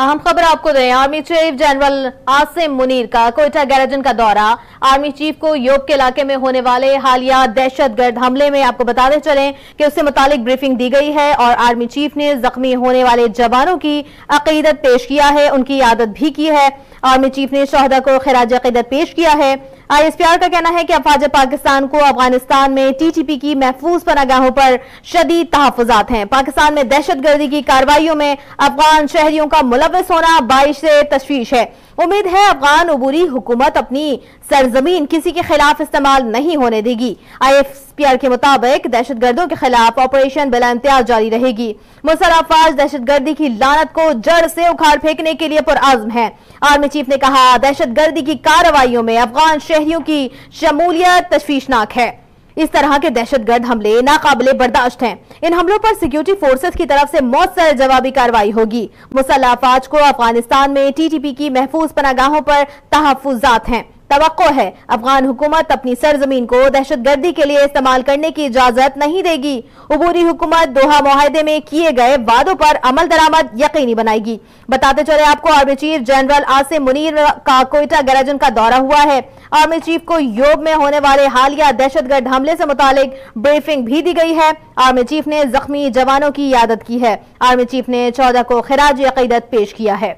अहम खबर आपको दें। Army chief general Asim Munir का कोयटा गैराजन का दौरा। आर्मी चीफ को योग के इलाके में होने वाले हालिया दहशतगर्द हमले में आपको बताते चलें कि उससे मुतालिक ब्रीफिंग दी गई है और आर्मी चीफ ने जख्मी होने वाले जवानों की अकीदत पेश किया है, उनकी यादत भी की है। आर्मी चीफ ने शहदा को खिराज अकीदत पेश किया है। ISPR का कहना है कि अफवाज पाकिस्तान को अफगानिस्तान में TTP की महफूज पनागाहों पर शदीद तहफ़्फ़ुज़ात हैं। पाकिस्तान में दहशतगर्दी की कार्रवाइयों में अफगान शहरियों का मुलव्वस होना बाइश तशवीश है। उम्मीद है अफगान अबूरी हुकूमत अपनी सरजमीन किसी के खिलाफ इस्तेमाल नहीं होने देगी। ISPR के मुताबिक दहशतगर्दों के खिलाफ ऑपरेशन बिला इम्तियाज जारी रहेगी। मुसल्लह अफवाज दहशतगर्दी की लानत को जड़ से उखाड़ फेंकने के लिए पुरअज़्म है। आर्मी चीफ ने कहा, दहशतगर्दी की कार्रवाइयों में अफगान शहरियों की शमूलियत तशवीशनाक है। इस तरह के दहशतगर्द हमले नाकाबिले बर्दाश्त हैं। इन हमलों पर सिक्योरिटी फोर्सेस की तरफ से मौसर जवाबी कार्रवाई होगी। मुसल्लह अफवाज को अफगानिस्तान में TTP की महफूज पनागाहों पर तहफ़्फ़ुज़ात हैं। तवक्को है अफगान हुकूमत अपनी सरजमीन को दहशतगर्दी के लिए इस्तेमाल करने की इजाजत नहीं देगी। अबूरी हुकूमत दोहा मुआहदे में किए गए वादों पर अमल दरामद यकीनी बनाएगी। बताते चले आपको, army chief general Asim Munir का कोयटा गैराजन का दौरा हुआ है। आर्मी चीफ को योग में होने वाले हालिया दहशतगर्द हमले से मुतालिक ब्रीफिंग भी दी गई है। आर्मी चीफ ने जख्मी जवानों की यादत की है। आर्मी चीफ ने 14 को खिराज अकीदत पेश किया है।